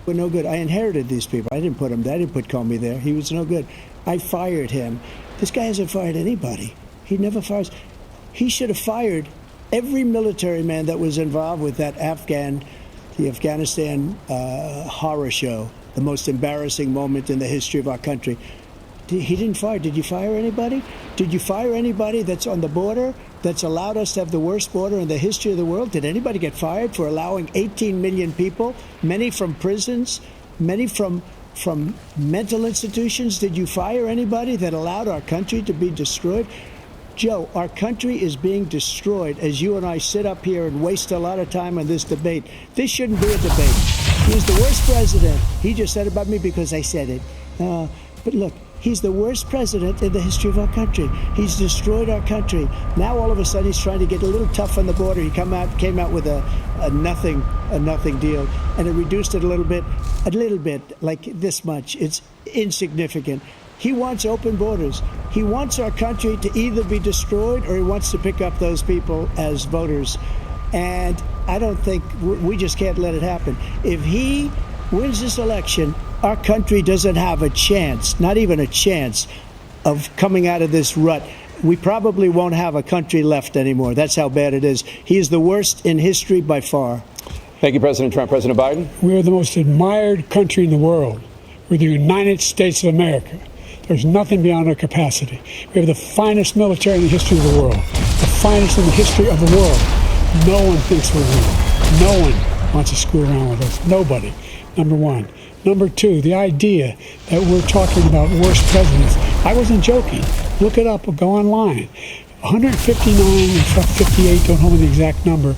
were no good. I inherited these people. I didn't put him there. I didn't put Comey there. He was no good. I fired him. This guy hasn't fired anybody. He never fires. He should have fired every military man that was involved with the Afghanistan horror show, the most embarrassing moment in the history of our country. He didn't fire. Did you fire anybody? Did you fire anybody that's on the border that's allowed us to have the worst border in the history of the world? Did anybody get fired for allowing 18 million people, many from prisons, many from mental institutions? Did you fire anybody that allowed our country to be destroyed? Joe, our country is being destroyed as you and I sit up here and waste a lot of time on this debate. This shouldn't be a debate. He's the worst president. He just said about me because I said it. But look, he's the worst president in the history of our country. He's destroyed our country. Now all of a sudden he's trying to get a little tough on the border. He came out with a nothing deal, and it reduced it a little bit, like this much. It's insignificant. He wants open borders. He wants our country to either be destroyed or he wants to pick up those people as voters. And I don't think we just can't let it happen. If he wins this election, our country doesn't have a chance, not even a chance, of coming out of this rut. We probably won't have a country left anymore. That's how bad it is. He is the worst in history by far. Thank you, President Trump. President Biden? We're the most admired country in the world. We're the United States of America. There's nothing beyond our capacity. We have the finest military in the history of the world, the finest in the history of the world. No one thinks we're weak. No one wants to screw around with us. Nobody. Number one. Number two, the idea that we're talking about worst presidents. I wasn't joking. Look it up or go online. 159 and 58, don't hold me the exact number,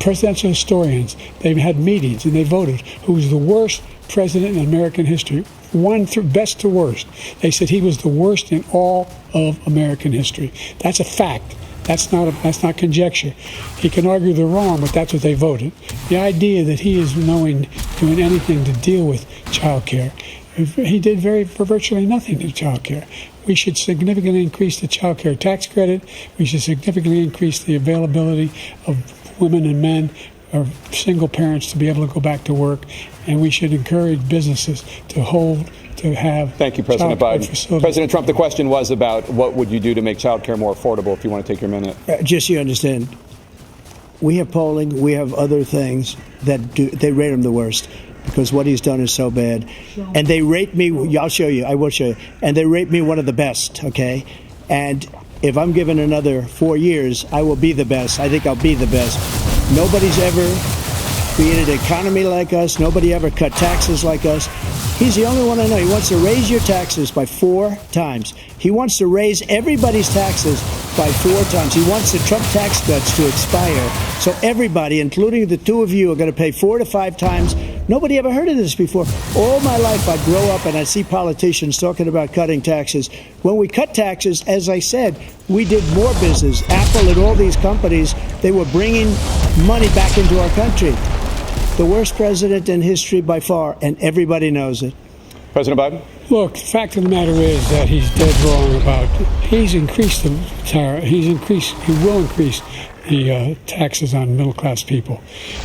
presidential historians, they've had meetings and they voted who was the worst president in American history. One through best to worst. They said he was the worst in all of American history. That's a fact. That's not conjecture. He can argue they're wrong, but that's what they voted. The idea that he is doing anything to deal with child care, he did virtually nothing to child care. We should significantly increase the child care tax credit. We should significantly increase the availability of women and men or single parents to be able to go back to work. And we should encourage businesses to have. Thank you, President Biden. President Trump, the question was about what would you do to make child care more affordable, if you want to take your minute. Just so you understand, we have polling, we have other things that they rate him the worst because what he's done is so bad. And they rate me, I'll show you, I will show you, and they rate me one of the best, okay? And if I'm given another 4 years, I will be the best. I think I'll be the best. Nobody's ever created an economy like us. Nobody ever cut taxes like us. He's the only one I know. He wants to raise your taxes by 4 times. He wants to raise everybody's taxes by 4 times. He wants the Trump tax cuts to expire. So everybody, including the two of you, are going to pay 4 to 5 times. Nobody ever heard of this before. All my life, I'd grow up and I'd see politicians talking about cutting taxes. When we cut taxes, as I said, we did more business. Apple and all these companies, they were bringing money back into our country. The worst president in history by far, and everybody knows it. President Biden? Look, the fact of the matter is that he's dead wrong about he's increased the tariff. He will increase the taxes on middle-class people.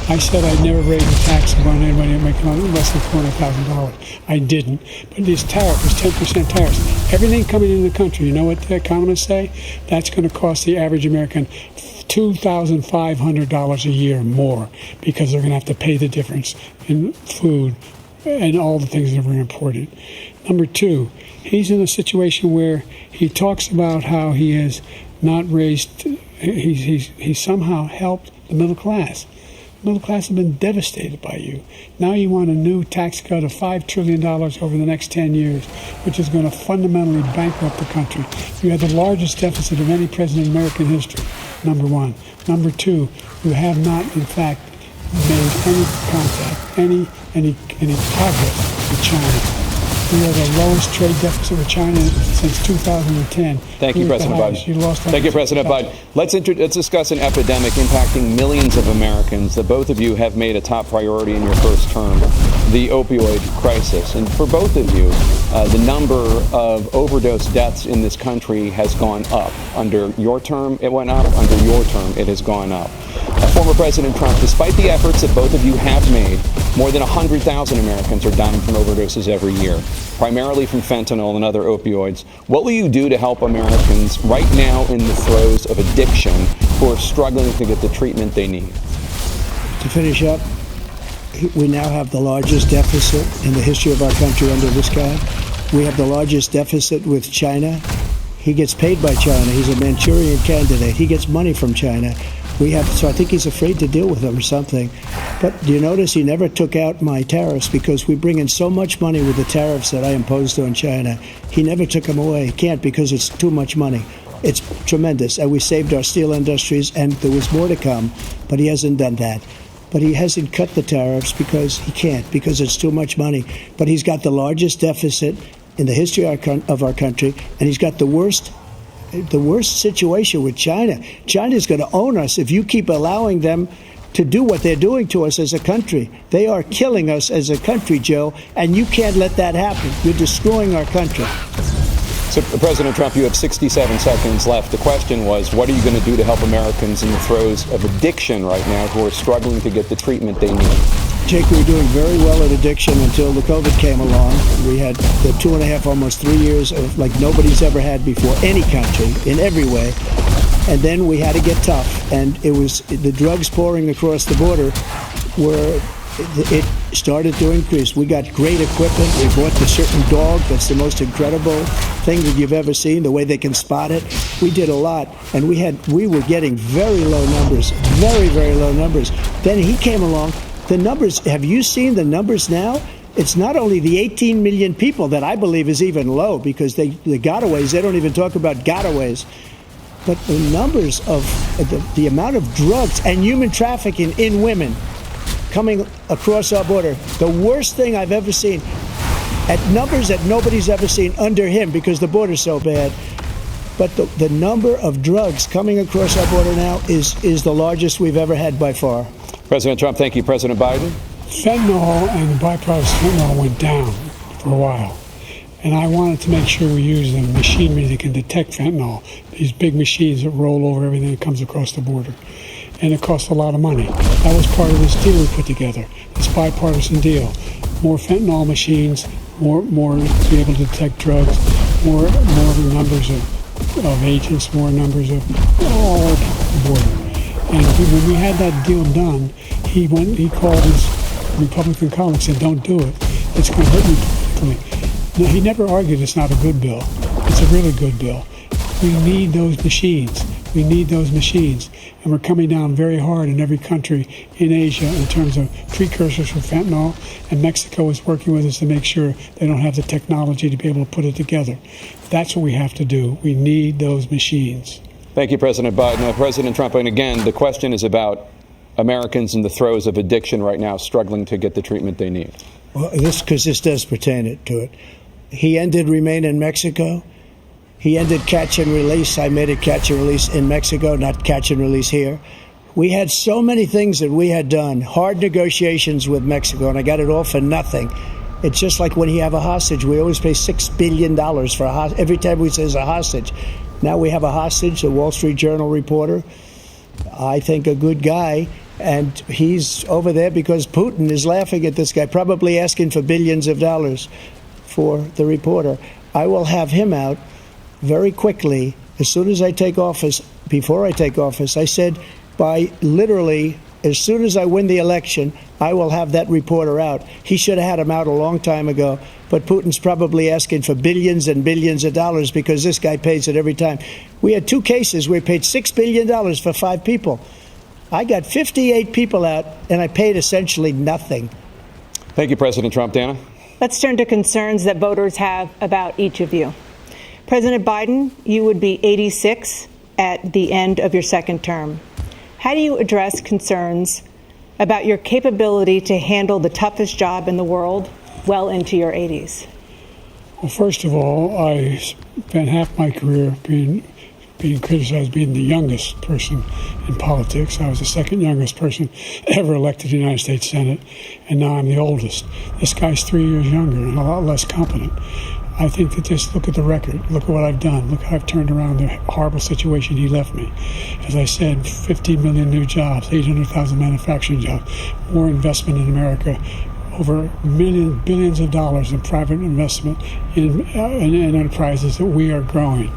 I said I'd never raise the taxes on anybody making less than $400,000. I didn't. But this tariff is 10% tariffs. Everything coming into the country, you know what the economists say? That's going to cost the average American $2,500 a year more because they're going to have to pay the difference in food and all the things that were imported. Number two, he's in a situation where he talks about how he has not raised, he's somehow helped the middle class. The middle class have been devastated by you. Now you want a new tax cut of $5 trillion over the next 10 years, which is going to fundamentally bankrupt the country. You have the largest deficit of any president in American history, number one. Number two, you have not, in fact, made any contact, any progress with China. We are the lowest trade deficit with China since 2010. Thank you, President Biden. Thank you, President Biden. Let's discuss an epidemic impacting millions of Americans that both of you have made a top priority in your first term, the opioid crisis. And for both of you, the number of overdose deaths in this country has gone up. Under your term, it went up. Under your term, it has gone up. former President Trump, despite the efforts that both of you have made, more than 100,000 Americans are dying from overdoses every year, primarily from fentanyl and other opioids. What will you do to help Americans right now in the throes of addiction who are struggling to get the treatment they need? To finish up, we now have the largest deficit in the history of our country under this guy. We have the largest deficit with China. He gets paid by China. He's a Manchurian candidate. He gets money from China. So I think he's afraid to deal with them or something. But do you notice he never took out my tariffs because we bring in so much money with the tariffs that I imposed on China. He never took them away. He can't because it's too much money. It's tremendous. And we saved our steel industries, and there was more to come, but he hasn't done that. But he hasn't cut the tariffs because he can't, because it's too much money. But he's got the largest deficit in the history of our country, and he's got the worst situation with China. China's going to own us if you keep allowing them to do what they're doing to us as a country. They are killing us as a country, Joe, and you can't let that happen. You're destroying our country. So, President Trump, you have 67 seconds left. The question was, what are you going to do to help Americans in the throes of addiction right now who are struggling to get the treatment they need? Jake, we were doing very well at addiction until the COVID came along. We had the 2.5, almost 3 years of like nobody's ever had before, any country, in every way. And then we had to get tough. And it was the drugs pouring across the border where it started to increase. We got great equipment. We bought the certain dog that's the most incredible thing that you've ever seen, the way they can spot it. We did a lot, and we were getting very low numbers, very, very low numbers. Then he came along. The numbers, have you seen the numbers now? It's not only the 18 million people that I believe is even low because the gotaways, they don't even talk about gotaways. But the numbers of the amount of drugs and human trafficking in women coming across our border, the worst thing I've ever seen, at numbers that nobody's ever seen under him because the border's so bad. But the number of drugs coming across our border now is the largest we've ever had by far. President Trump, thank you. President Biden? Fentanyl and the byproducts of fentanyl went down for a while. And I wanted to make sure we use the machinery that can detect fentanyl, these big machines that roll over everything that comes across the border. And it costs a lot of money. That was part of this deal we put together, this bipartisan deal. More fentanyl machines, more to be able to detect drugs, more numbers of agents, more numbers of all over the border. And when we had that deal done, he called his Republican colleagues and said, "Don't do it. It's going to hurt me politically." No, he never argued it's not a good bill. It's a really good bill. We need those machines. We need those machines. And we're coming down very hard in every country in Asia in terms of precursors for fentanyl. And Mexico is working with us to make sure they don't have the technology to be able to put it together. That's what we have to do. We need those machines. Thank you, President Biden. President Trump, and again, the question is about Americans in the throes of addiction right now struggling to get the treatment they need. Well, because this does pertain to it. He ended Remain in Mexico. He ended catch and release. I made it catch and release in Mexico, not catch and release here. We had so many things that we had done, hard negotiations with Mexico, and I got it all for nothing. It's just like when you have a hostage. We always pay $6 billion for a hostage. Every time we say there's a hostage. Now we have a hostage, a Wall Street Journal reporter, I think a good guy, and he's over there because Putin is laughing at this guy, probably asking for billions of dollars for the reporter. I will have him out very quickly as soon as I take office. Before I take office, I said by literally as soon as I win the election, I will have that reporter out. He should have had him out a long time ago, but Putin's probably asking for billions and billions of dollars because this guy pays it every time. We had 2 cases where we paid $6 billion for 5 people. I got 58 people out, and I paid essentially nothing. Thank you, President Trump. Dana? Let's turn to concerns that voters have about each of you. President Biden, you would be 86 at the end of your second term. How do you address concerns about your capability to handle the toughest job in the world well into your 80s? Well, first of all, I spent half my career being criticized being the youngest person in politics. I was the second youngest person ever elected to the United States Senate, and now I'm the oldest. This guy's 3 years younger and a lot less competent. I think that just look at the record. Look at what I've done. Look how I've turned around the horrible situation he left me. As I said, 15 million new jobs, 800,000 manufacturing jobs, more investment in America, over billions of dollars in private investment in enterprises that we are growing.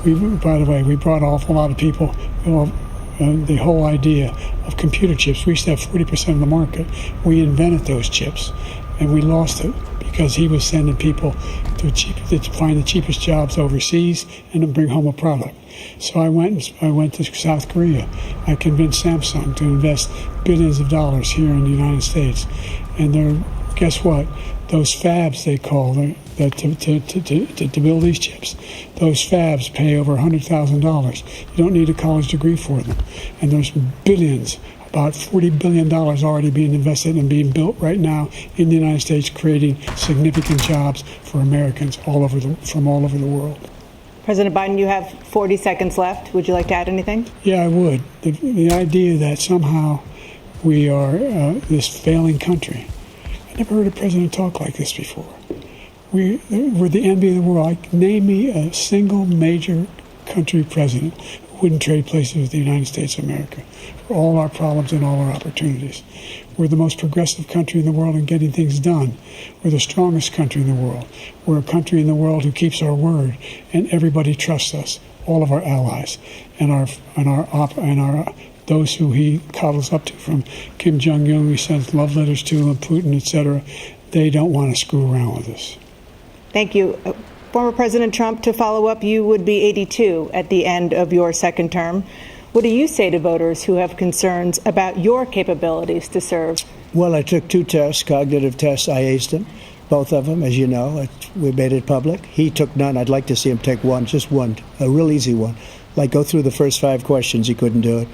By the way, we brought off a lot of people. The whole idea of computer chips, we used to have 40% of the market. We invented those chips, and we lost it because he was sending people to find the cheapest jobs overseas and then bring home a product. So I went to South Korea. I convinced Samsung to invest billions of dollars here in the United States. And guess what? Those fabs, they call them, to build these chips, those fabs pay over $100,000. You don't need a college degree for them. And there's billions, about $40 billion already being invested and being built right now in the United States, creating significant jobs for Americans from all over the world. President Biden, you have 40 seconds left. Would you like to add anything? Yeah, I would. The idea that somehow we are this failing country. I never heard a president talk like this before. We're the envy of the world. Name me a single major country president who wouldn't trade places with the United States of America for all our problems and all our opportunities. We're the most progressive country in the world in getting things done. We're the strongest country in the world. We're a country in the world who keeps our word, and everybody trusts us. All of our allies and those who he coddles up to, from Kim Jong-un, he sends love letters to, and Putin, etc. They don't want to screw around with us. Thank you. Former President Trump, to follow up, you would be 82 at the end of your second term. What do you say to voters who have concerns about your capabilities to serve? Well, I took 2 tests, cognitive tests. I aced them, both of them, as you know. We made it public. He took none. I'd like to see him take one, just one, a real easy one. Like go through the first 5 questions. He couldn't do it.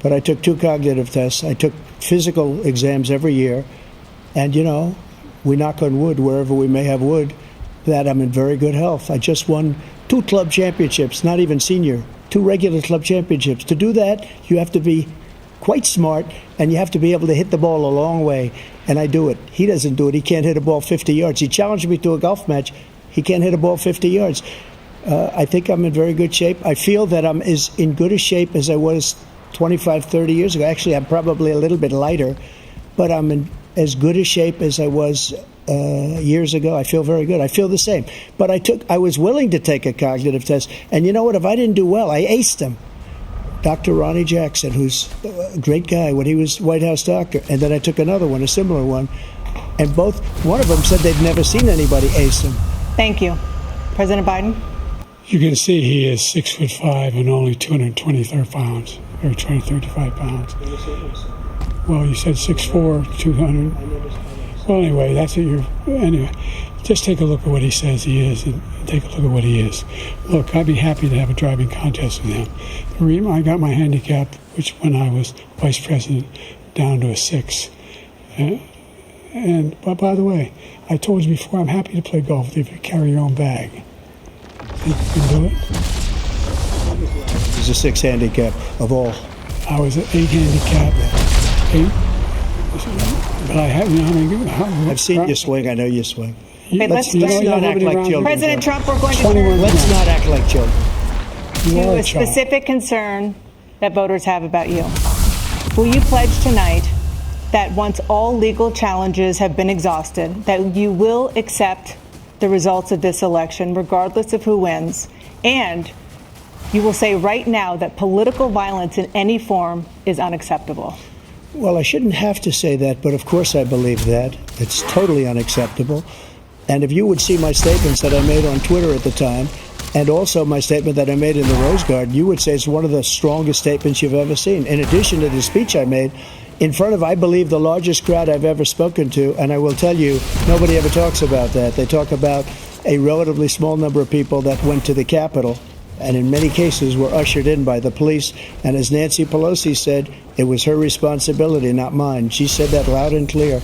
But I took 2 cognitive tests. I took physical exams every year. And, we knock on wood wherever we may have wood, that I'm in very good health. I just won 2 club championships, not even senior, 2 regular club championships. To do that, you have to be quite smart, and you have to be able to hit the ball a long way. And I do it. He doesn't do it. He can't hit a ball 50 yards. He challenged me to a golf match. He can't hit a ball 50 yards. I think I'm in very good shape. I feel that I'm as in good a shape as I was 25, 30 years ago. Actually, I'm probably a little bit lighter, but I'm in as good a shape as I was years ago. I feel very good. I feel the same. But I was willing to take a cognitive test. And you know what? If I didn't do well, I aced him. Dr. Ronnie Jackson, who's a great guy when he was White House doctor. And then I took another one, a similar one. And one of them said they'd never seen anybody ace him. Thank you. President Biden? You can see he is 6'5" and only 223 pounds, or 235 pounds. Well, you said 6'4", 200. Well, anyway, that's what anyway, just take a look at what he says he is, and take a look at what he is. Look, I'd be happy to have a driving contest with him. The reason I got my handicap, which when I was vice president, down to a 6. But by the way, I told you before, I'm happy to play golf if you carry your own bag. Think you can do it? He's a 6 handicap of all. I was an 8 handicap. 8. But I have, I've seen you swing. I know you swing. Okay, let's not act like children. President Trump, we're going to turn Let's not act like children. to a specific concern that voters have about you. Will you pledge tonight that once all legal challenges have been exhausted, that you will accept the results of this election, regardless of who wins, and you will say right now that political violence in any form is unacceptable? Well, I shouldn't have to say that, but of course I believe that. It's totally unacceptable. And if you would see my statements that I made on Twitter at the time, and also my statement that I made in the Rose Garden, you would say it's one of the strongest statements you've ever seen. In addition to the speech I made in front of, I believe, the largest crowd I've ever spoken to, and I will tell you, nobody ever talks about that. They talk about a relatively small number of people that went to the Capitol, and in many cases were ushered in by the police. And as Nancy Pelosi said, it was her responsibility, not mine. She said that loud and clear.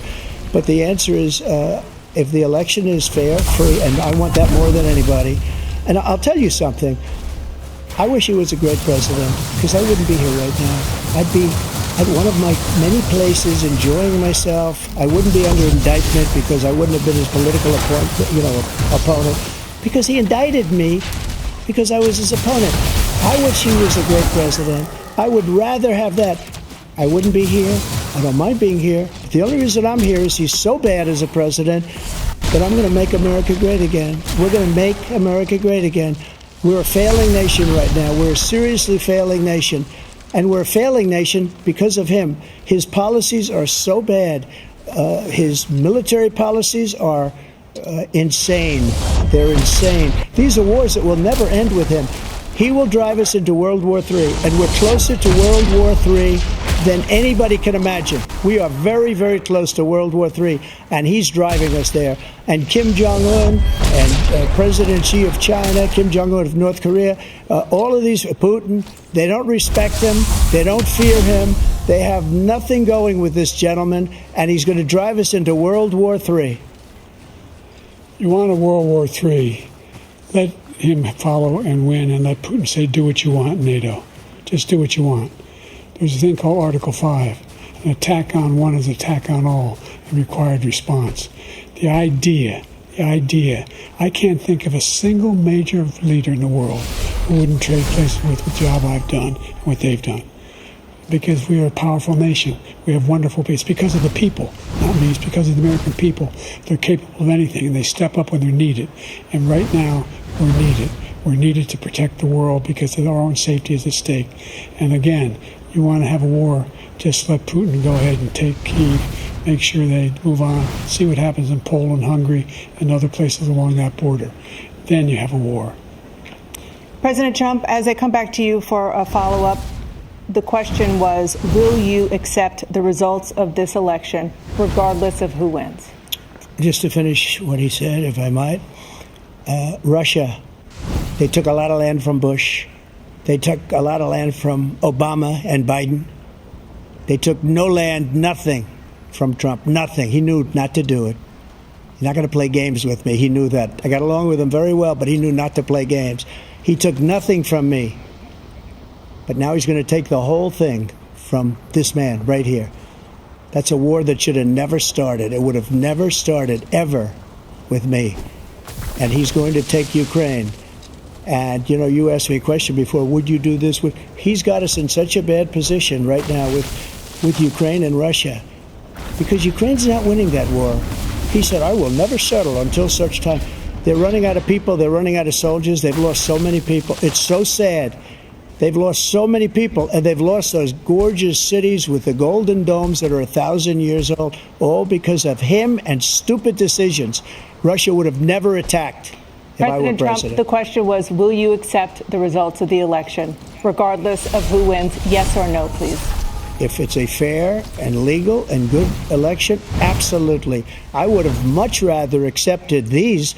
But the answer is, if the election is fair, free, and I want that more than anybody. And I'll tell you something. I wish he was a great president, because I wouldn't be here right now. I'd be at one of my many places enjoying myself. I wouldn't be under indictment because I wouldn't have been his political opponent. because he indicted me because I was his opponent. I wish he was a great president. I would rather have that. I wouldn't be here. I don't mind being here. But the only reason I'm here is he's so bad as a president that I'm going to make America great again. We're going to make America great again. We're a failing nation right now. We're a seriously failing nation. And we're a failing nation because of him. His policies are so bad. His military policies are insane. They're insane. These are wars that will never end with him. He will drive us into World War III, and we're closer to World War III than anybody can imagine. We are very, very close to World War III, and he's driving us there. And Kim Jong-un and President Xi of China, Kim Jong-un of North Korea, all of these, Putin, they don't respect him. They don't fear him. They have nothing going with this gentleman, and he's going to drive us into World War III. You want a World War III, let him follow and win, and let Putin say, do what you want, NATO. Just do what you want. There's a thing called Article 5. An attack on one is an attack on all, a required response. The idea, I can't think of a single major leader in the world who wouldn't trade places with the job I've done and what they've done. Because we are a powerful nation. We have wonderful people. It's because of the people, not me. It's because of the American people. They're capable of anything, and they step up when they're needed. And right now, we're needed. We're needed to protect the world because our own safety is at stake. And again, you want to have a war, just let Putin go ahead and take Kyiv, make sure they move on, see what happens in Poland, Hungary, and other places along that border. Then you have a war. President Trump, as I come back to you for a follow-up, the question was, will you accept the results of this election, regardless of who wins? Just to finish what he said, if I might, Russia, they took a lot of land from Bush. They took a lot of land from Obama and Biden. They took no land, nothing from Trump, nothing. He knew not to do it. He's not going to play games with me. He knew that. I got along with him very well, but he knew not to play games. He took nothing from me. But now he's going to take the whole thing from this man right here. That's a war that should have never started. It would have never started, ever, with me. And he's going to take Ukraine. And, you know, you asked me a question before, would you do this? He's got us in such a bad position right now with Ukraine and Russia. Because Ukraine's not winning that war. He said, I will never settle until such time. They're running out of people. They're running out of soldiers. They've lost so many people. It's so sad. They've lost so many people, and they've lost those gorgeous cities with the golden domes that are 1,000 years old, all because of him and stupid decisions. Russia would have never attacked if I were president. Trump, the question was, will you accept the results of the election, regardless of who wins? Yes or no, please. If it's a fair and legal and good election, absolutely. I would have much rather accepted these.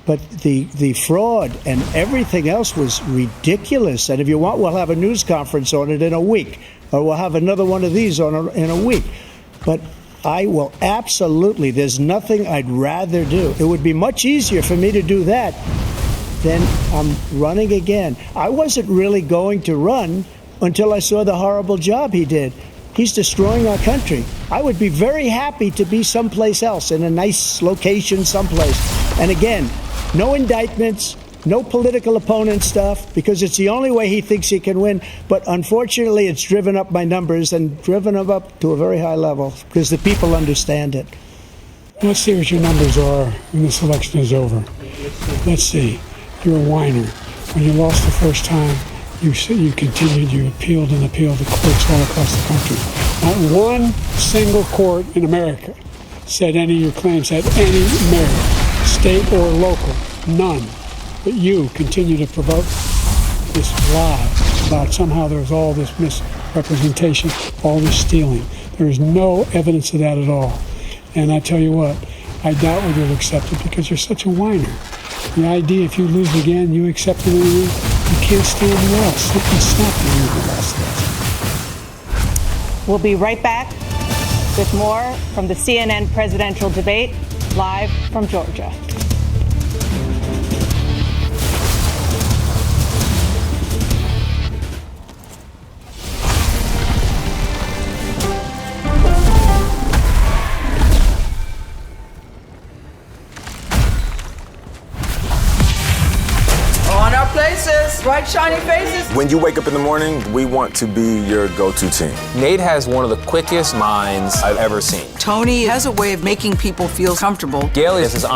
But the fraud and everything else was ridiculous. And if you want, we'll have a news conference on it in a week. Or we'll have another one of these in a week. But I will absolutely, there's nothing I'd rather do. It would be much easier for me to do that than I'm running again. I wasn't really going to run until I saw the horrible job he did. He's destroying our country. I would be very happy to be someplace else, in a nice location someplace. And again, no indictments, no political opponent stuff, because it's the only way he thinks he can win. But unfortunately, it's driven up my numbers and driven them up to a very high level because the people understand it. Let's see what your numbers are when this election is over. Let's see. You're a whiner. When you lost the first time, you continued, you appealed and appealed to courts all across the country. Not one single court in America said any of your claims had any merit, state or local, none. But you continue to provoke this lie about somehow there's all this misrepresentation, all this stealing. There is no evidence of that at all. And I tell you what, I doubt whether you'll accept it because you're such a whiner. The idea, if you lose again, you accept it anyway, you can't stand the loss. You can snap and you the loss. We'll be right back with more from the CNN presidential debate, live from Georgia. right, shiny faces? When you wake up in the morning, we want to be your go-to team. Nate has one of the quickest minds I've ever seen. Tony has a way of making people feel comfortable. Gail is his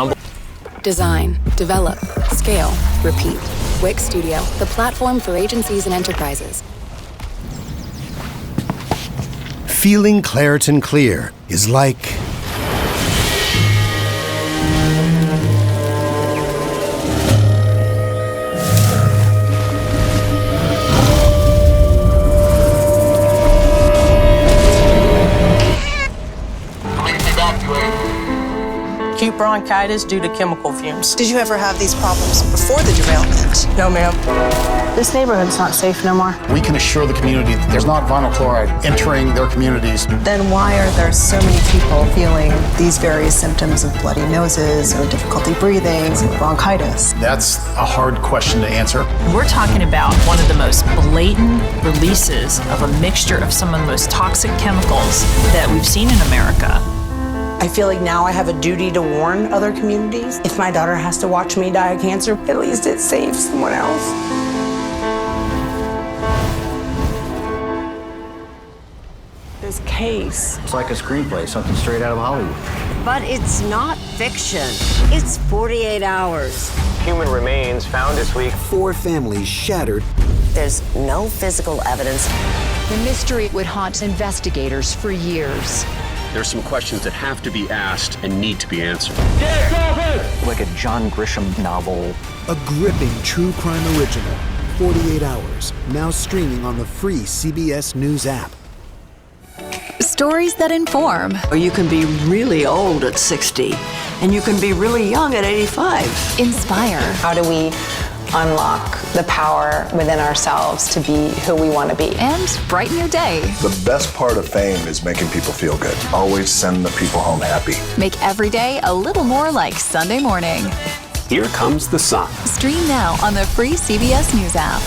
Design, develop, scale, repeat. Wix Studio, the platform for agencies and enterprises. Feeling Claritin Clear is like Acute bronchitis due to chemical fumes. Did you ever have these problems before the derailment? No, ma'am. This neighborhood's not safe no more. We can assure the community that there's not vinyl chloride entering their communities. Then why are there so many people feeling these various symptoms of bloody noses or difficulty breathing or bronchitis? That's a hard question to answer. We're talking about one of the most blatant releases of a mixture of some of the most toxic chemicals that we've seen in America. I feel like now I have a duty to warn other communities. If my daughter has to watch me die of cancer, at least it saves someone else. This case. It's like a screenplay, something straight out of Hollywood. But it's not fiction. It's 48 hours. Human remains found this week. 4 families shattered. There's no physical evidence. The mystery would haunt investigators for years. There's some questions that have to be asked and need to be answered. Like a John Grisham novel. A gripping true crime original. 48 Hours. Now streaming on the free CBS News app. Stories that inform. Or you can be really old at 60, and you can be really young at 85. Inspire. How do we unlock the power within ourselves to be who we want to be? And brighten your day. The best part of fame is making people feel good. Always send the people home happy. Make every day a little more like Sunday morning. Here comes the sun. Stream now on the free CBS News app.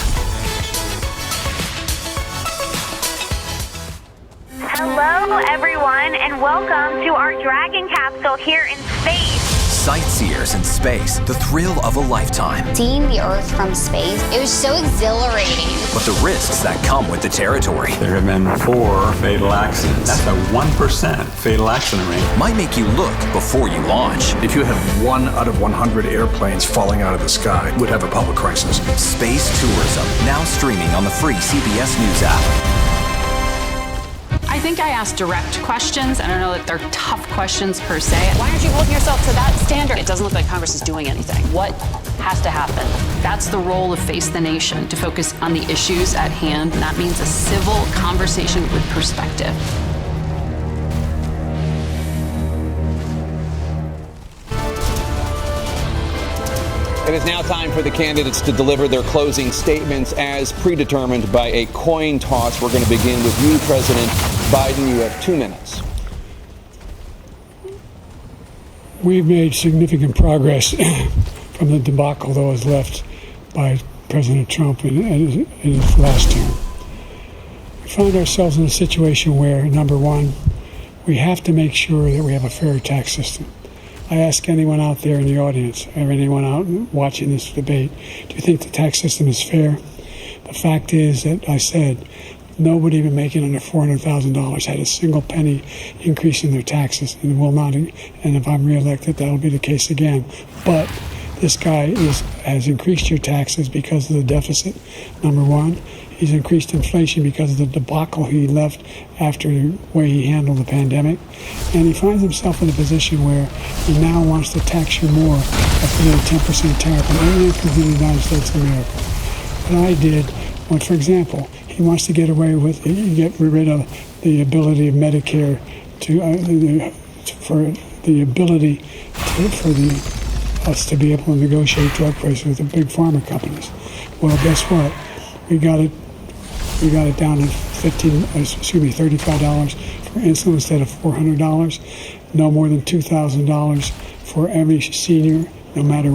Hello, everyone, and welcome to our Dragon capsule here in space. Sightseers in space, the thrill of a lifetime. Seeing the Earth from space, it was so exhilarating. But the risks that come with the territory. There have been 4 fatal accidents. That's a 1% fatal accident rate. Might make you look before you launch. If you had 1 out of 100 airplanes falling out of the sky, we'd have a public crisis. Space tourism, now streaming on the free CBS News app. I think I asked direct questions. I don't know that they're tough questions per se. Why aren't you holding yourself to that standard? It doesn't look like Congress is doing anything. What has to happen? That's the role of Face the Nation, to focus on the issues at hand. And that means a civil conversation with perspective. It is now time for the candidates to deliver their closing statements as predetermined by a coin toss. We're going to begin with you, President Biden. You have 2 minutes. We've made significant progress from the debacle that was left by President Trump in his last term. We found ourselves in a situation where, number one, we have to make sure that we have a fair tax system. I ask anyone out there in the audience, or anyone out watching this debate, do you think the tax system is fair? The fact is that I said nobody even making under $400,000 had a single penny increase in their taxes, and will not. And if I'm reelected, that'll be the case again. But this guy has increased your taxes because of the deficit, number one. He's increased inflation because of the debacle he left after the way he handled the pandemic. And he finds himself in a position where he now wants to tax you more by putting a 10% tariff on everything that comes in the United States of America. What I did, for example, he wants to get rid of the ability of Medicare for us to be able to negotiate drug prices with the big pharma companies. Well, guess what? We got it down to $35 for insulin instead of $400. No more than $2,000 for every senior, no matter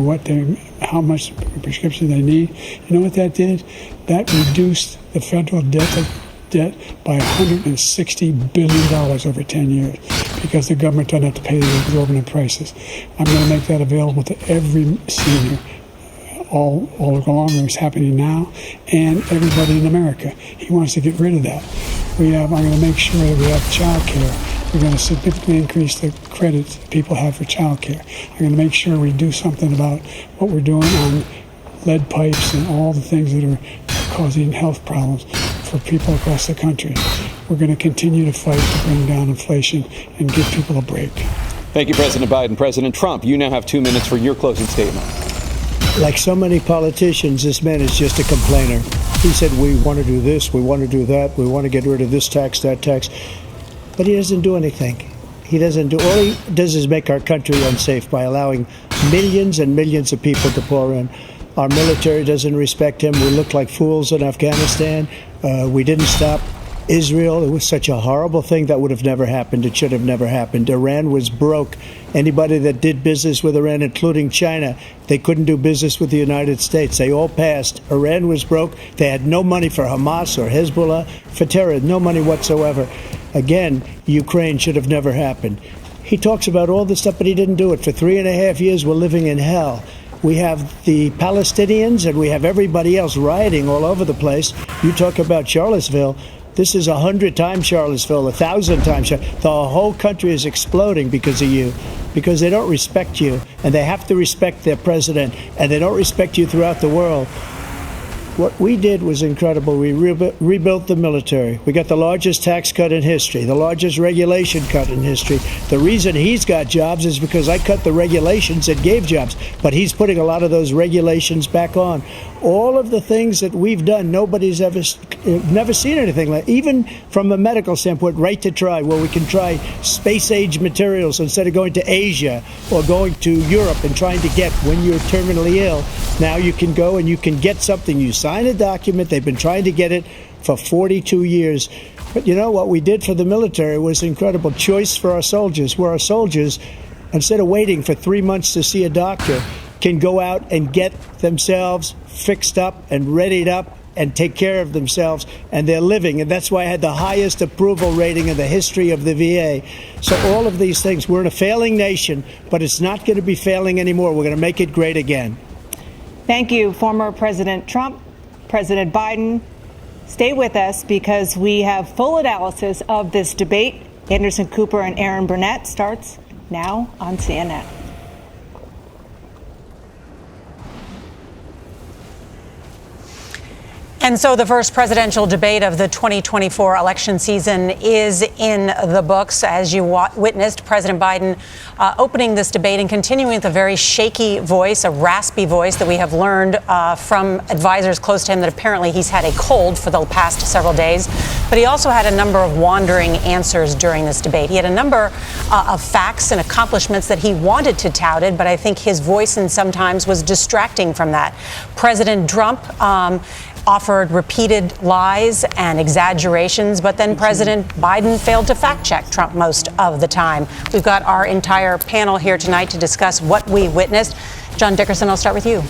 how much prescription they need. You know what that did? That reduced the federal debt by $160 billion over 10 years because the government doesn't have to pay the exorbitant prices. I'm going to make that available to every senior all along. It's happening now, and everybody in America. He wants to get rid of that. I'm going to make sure that we have child care. We're going to significantly increase the credits that people have for child care. I'm going to make sure we do something about what we're doing on lead pipes and all the things that are causing health problems for people across the country. We're going to continue to fight to bring down inflation and give people a break. Thank you, President Biden. President Trump, you now have 2 minutes for your closing statement. Like so many politicians, this man is just a complainer. He said, we want to do this, we want to do that, we want to get rid of this tax, that tax. But he doesn't do anything. All he does is make our country unsafe by allowing millions and millions of people to pour in. Our military doesn't respect him. We look like fools in Afghanistan. We didn't stop Israel. It was such a horrible thing that would have never happened. It should have never happened. Iran was broke. Anybody that did business with Iran, including China, they couldn't do business with the United States. They all passed. Iran was broke. They had no money for Hamas or Hezbollah, for terror, no money whatsoever. Again, Ukraine should have never happened. He talks about all this stuff, but he didn't do it. For 3.5 years, we're living in hell. We have the Palestinians and we have everybody else rioting all over the place. You talk about Charlottesville. This is 100 times Charlottesville, 1,000 times. The whole country is exploding because of you, because they don't respect you, and they have to respect their president, and they don't respect you throughout the world. What we did was incredible. We rebuilt the military. We got the largest tax cut in history, the largest regulation cut in history. The reason he's got jobs is because I cut the regulations that gave jobs, but he's putting a lot of those regulations back on. All of the things that we've done, nobody's never seen anything like. Even from a medical standpoint, right to try, where we can try space-age materials instead of going to Asia or going to Europe and trying to get when you're terminally ill. Now you can go and you can get something. You sign a document. They've been trying to get it for 42 years. But you know what we did for the military was incredible. Choice for our soldiers, where our soldiers, instead of waiting for 3 months to see a doctor, can go out and get themselves fixed up and readied up and take care of themselves, and they're living. And that's why I had the highest approval rating in the history of the VA. So all of these things, we're in a failing nation, but it's not going to be failing anymore. We're going to make it great again. Thank you, former President Trump, President Biden. Stay with us because we have full analysis of this debate. Anderson Cooper and Aaron Burnett starts now on CNN. And so the first presidential debate of the 2024 election season is in the books. As you witnessed, President Biden opening this debate and continuing with a very shaky voice, a raspy voice that we have learned from advisors close to him that apparently he's had a cold for the past several days. But he also had a number of wandering answers during this debate. He had a number of facts and accomplishments that he wanted to touted, but I think his voice and sometimes was distracting from that. President Trump offered repeated lies and exaggerations, but then President Biden failed to fact check Trump most of the time. We've got our entire panel here tonight to discuss what we witnessed. John Dickerson, I'll start with you.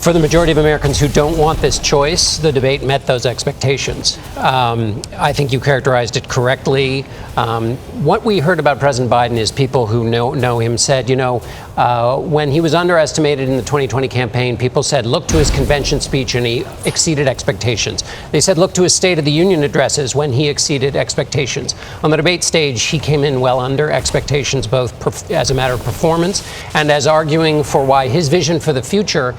For the majority of Americans who don't want this choice, the debate met those expectations. I think you characterized it correctly. What we heard about President Biden is people who know him said, when he was underestimated in the 2020 campaign, people said, look to his convention speech and he exceeded expectations. They said, look to his State of the Union addresses when he exceeded expectations. On the debate stage, he came in well under expectations, both as a matter of performance and as arguing for why his vision for the future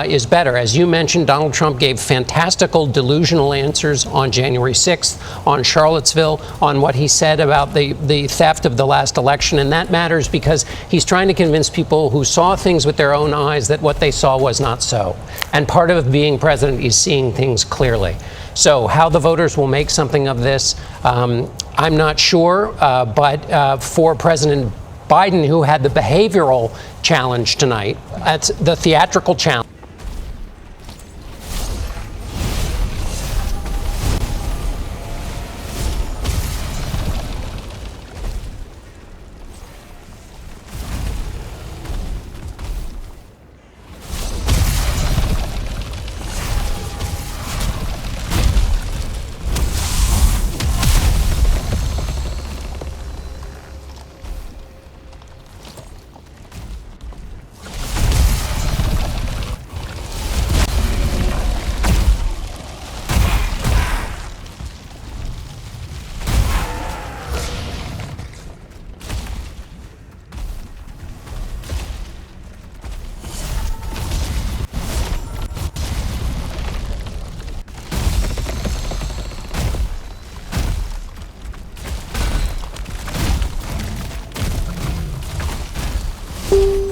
is better. As you mentioned, Donald Trump gave fantastical, delusional answers on January 6th, on Charlottesville, on what he said about the theft of the last election. And that matters because he's trying to convince people who saw things with their own eyes that what they saw was not so. And part of being president is seeing things clearly. So how the voters will make something of this, I'm not sure. But for President Biden, who had the behavioral challenge tonight, that's the theatrical challenge. News.